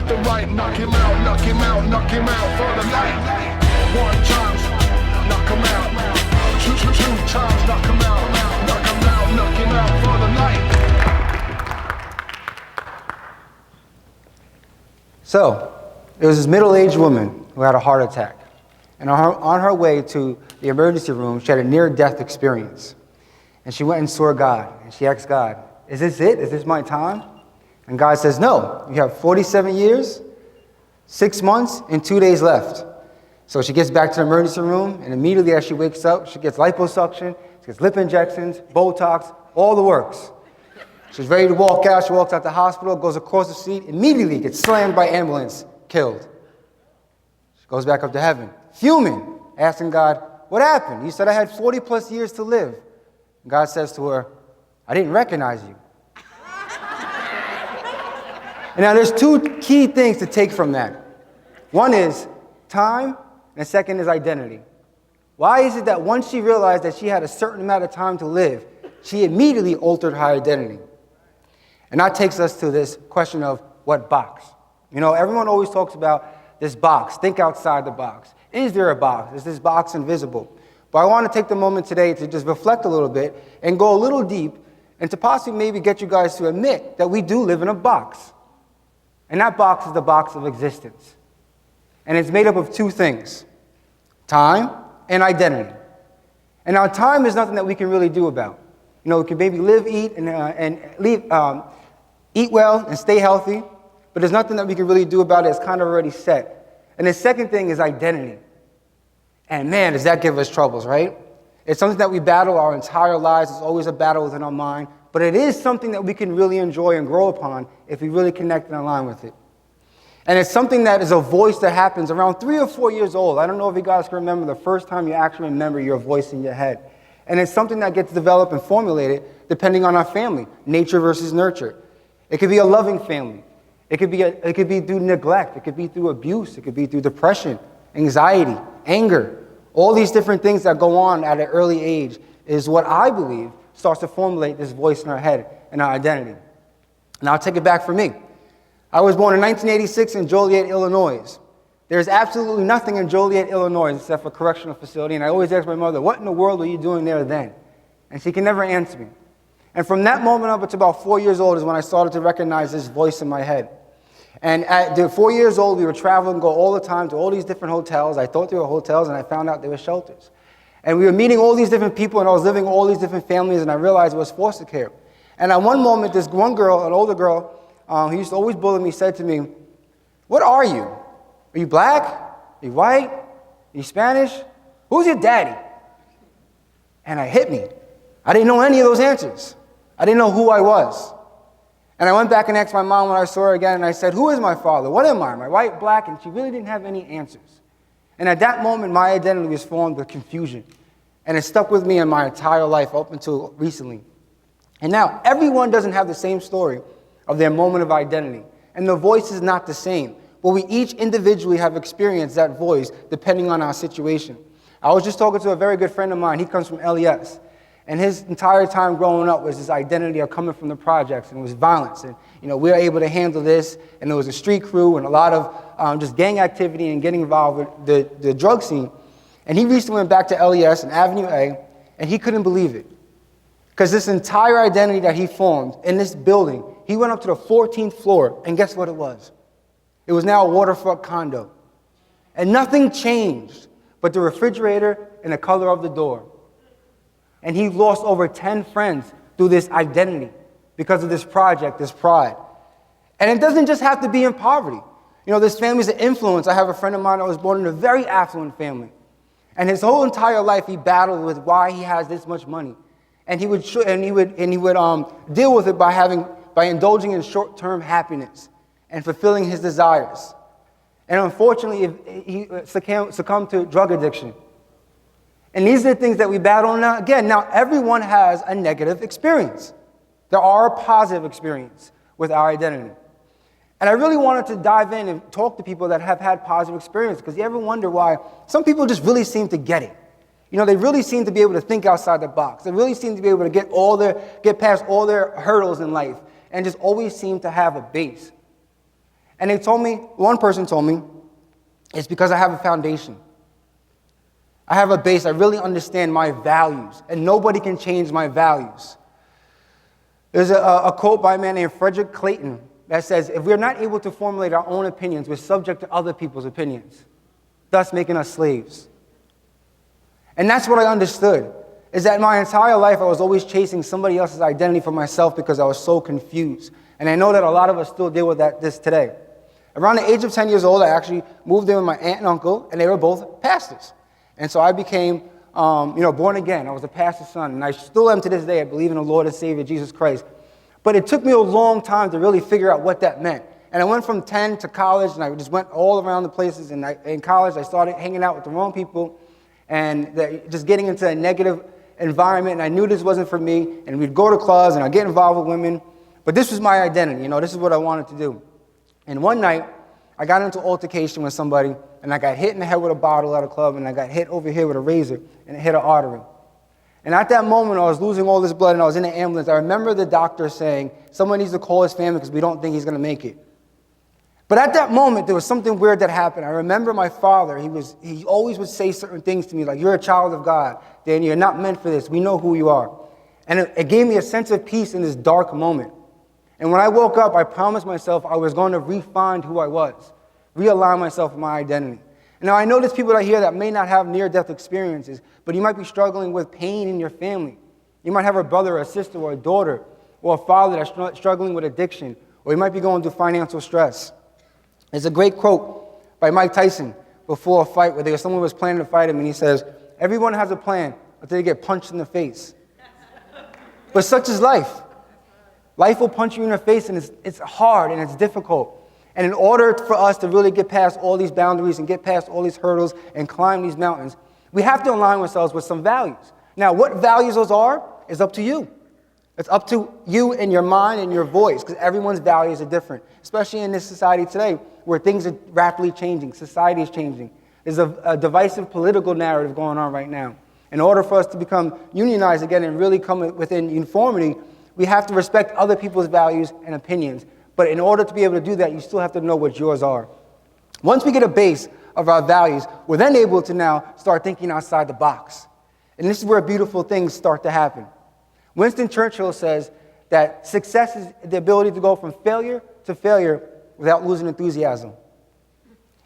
the right, knock him out, knock him out, knock him out for the light. One chance, knock him out. Two times, knock him out, knock him out, knock him out for the light. So, there was this middle-aged woman who had a heart attack. And on her way to the emergency room, she had a near-death experience. And she went and saw God. And she asked God, is this it? Is this my time? And God says, no. You have 47 years, 6 months, and 2 days left. So she gets back to the emergency room, and immediately as she wakes up, she gets liposuction, she gets lip injections, Botox, all the works. She's ready to walk out. She walks out the hospital, goes across the street, immediately gets slammed by ambulance, killed. She goes back up to heaven, fuming, asking God, what happened? You said I had 40 plus years to live. And God says to her, I didn't recognize you. And now there's two key things to take from that. One is time, and the second is identity. Why is it that once she realized that she had a certain amount of time to live, she immediately altered her identity? And that takes us to this question of what box? You know, everyone always talks about this box. Think outside the box. Is there a box? Is this box invisible? But I want to take the moment today to just reflect a little bit and go a little deep and to possibly maybe get you guys to admit that we do live in a box. And that box is the box of existence. And it's made up of two things, time and identity. And now time is nothing that we can really do about. You know, we can maybe live, eat, eat well and stay healthy, but there's nothing that we can really do about it. It's kind of already set. And the second thing is identity. And man, does that give us troubles, right? It's something that we battle our entire lives. It's always a battle within our mind. But it is something that we can really enjoy and grow upon if we really connect and align with it. And it's something that is a voice that happens around 3 or 4 years old. I don't know if you guys can remember the first time you actually remember your voice in your head. And it's something that gets developed and formulated depending on our family, nature versus nurture. It could be a loving family. It could be through neglect. It could be through abuse. It could be through depression, anxiety, anger. All these different things that go on at an early age is what I believe starts to formulate this voice in our head and our identity. Now I'll take it back for me. I was born in 1986 in Joliet, Illinois. There's absolutely nothing in Joliet, Illinois except for a correctional facility, and I always ask my mother, what in the world were you doing there then? And she can never answer me. And from that moment up to about 4 years old is when I started to recognize this voice in my head. And at 4 years old, we would travel and go all the time to all these different hotels. I thought they were hotels, and I found out they were shelters. And we were meeting all these different people, and I was living with all these different families, and I realized it was foster care. And at one moment, this one girl, an older girl, who used to always bully me, said to me, what are you? Are you black? Are you white? Are you Spanish? Who's your daddy? And it hit me. I didn't know any of those answers. I didn't know who I was. And I went back and asked my mom when I saw her again, and I said, who is my father? What am I? Am I white, black? And she really didn't have any answers. And at that moment, my identity was formed with confusion. And it stuck with me in my entire life up until recently. And now, everyone doesn't have the same story of their moment of identity. And the voice is not the same. But we each individually have experienced that voice depending on our situation. I was just talking to a very good friend of mine. He comes from LES. And his entire time growing up was this identity of coming from the projects, and it was violence. And, you know, we were able to handle this, and there was a street crew and a lot of just gang activity and getting involved with the drug scene. And he recently went back to LES and Avenue A, and he couldn't believe it. Because this entire identity that he formed in this building, he went up to the 14th floor, and guess what it was? It was now a waterfront condo. And nothing changed but the refrigerator and the color of the door. And he lost over 10 friends through this identity because of this project, this pride. And it doesn't just have to be in poverty. You know, this family's an influence. I have a friend of mine that was born in a very affluent family. And his whole entire life he battled with why he has this much money. And he would deal with it by indulging in short-term happiness and fulfilling his desires. And unfortunately, he succumbed to drug addiction. And these are the things that we battle now. Again, now everyone has a negative experience. There are a positive experience with our identity. And I really wanted to dive in and talk to people that have had positive experience, because you ever wonder why some people just really seem to get it. You know, they really seem to be able to think outside the box. They really seem to be able to get past all their hurdles in life and just always seem to have a base. And one person told me, it's because I have a foundation. I have a base. I really understand my values, and nobody can change my values. There's a quote by a man named Frederick Clayton that says, if we're not able to formulate our own opinions, we're subject to other people's opinions, thus making us slaves. And that's what I understood, is that my entire life I was always chasing somebody else's identity for myself because I was so confused. And I know that a lot of us still deal with this today. Around the age of 10 years old, I actually moved in with my aunt and uncle, and they were both pastors. And so I became, born again. I was a pastor's son, and I still am to this day. I believe in the Lord and Savior, Jesus Christ. But it took me a long time to really figure out what that meant. And I went from 10 to college, and I just went all around the places. And in college, I started hanging out with the wrong people and just getting into a negative environment. And I knew this wasn't for me. And we'd go to clubs, and I'd get involved with women. But this was my identity. This is what I wanted to do. And one night, I got into an altercation with somebody, and I got hit in the head with a bottle at a club, and I got hit over here with a razor, and it hit an artery. And at that moment, I was losing all this blood, and I was in the ambulance. I remember the doctor saying, someone needs to call his family because we don't think he's going to make it. But at that moment, there was something weird that happened. I remember my father, he always would say certain things to me, like, you're a child of God, Danny, you're not meant for this, we know who you are. And it gave me a sense of peace in this dark moment. And when I woke up, I promised myself I was going to re-find who I was, realign myself with my identity. Now, I know there's people out here that may not have near-death experiences, but you might be struggling with pain in your family. You might have a brother or a sister or a daughter or a father that's struggling with addiction, or you might be going through financial stress. There's a great quote by Mike Tyson before a fight where someone was planning to fight him, and he says, everyone has a plan until they get punched in the face. But such is life. Life will punch you in the face, and it's hard and it's difficult. And in order for us to really get past all these boundaries and get past all these hurdles and climb these mountains, we have to align ourselves with some values. Now, what values those are is up to you. It's up to you and your mind and your voice, because everyone's values are different, especially in this society today where things are rapidly changing. Society is changing. There's a divisive political narrative going on right now. In order for us to become unionized again and really come within uniformity, we have to respect other people's values and opinions. But in order to be able to do that, you still have to know what yours are. Once we get a base of our values, we're then able to now start thinking outside the box. And this is where beautiful things start to happen. Winston Churchill says that success is the ability to go from failure to failure without losing enthusiasm.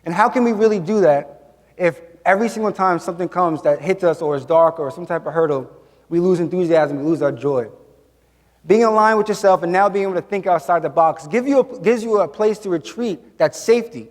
And how can we really do that if every single time something comes that hits us or is dark or some type of hurdle, we lose enthusiasm, we lose our joy? Being aligned with yourself and now being able to think outside the box gives you a place to retreat that's safety.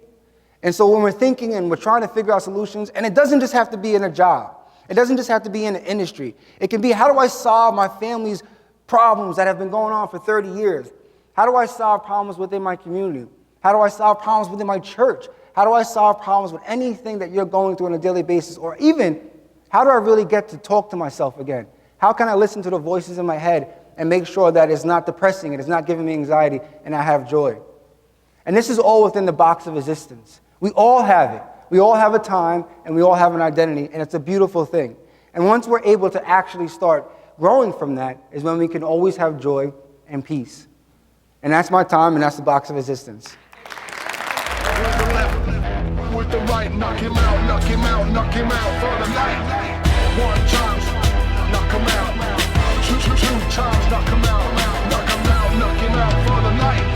And so when we're thinking and we're trying to figure out solutions, and it doesn't just have to be in a job. It doesn't just have to be in an industry. It can be, how do I solve my family's problems that have been going on for 30 years? How do I solve problems within my community? How do I solve problems within my church? How do I solve problems with anything that you're going through on a daily basis? Or even, how do I really get to talk to myself again? How can I listen to the voices in my head and make sure that it's not depressing, it's not giving me anxiety, and I have joy? And this is all within the box of existence. We all have it. We all have a time, and we all have an identity, and it's a beautiful thing. And once we're able to actually start growing from that is when we can always have joy and peace. And that's my time, and that's the box of existence. With the right, knock him out, knock him out, knock him out for the light. One chance, knock him out. Two times, knock him out, knock him out, knock him out for the light.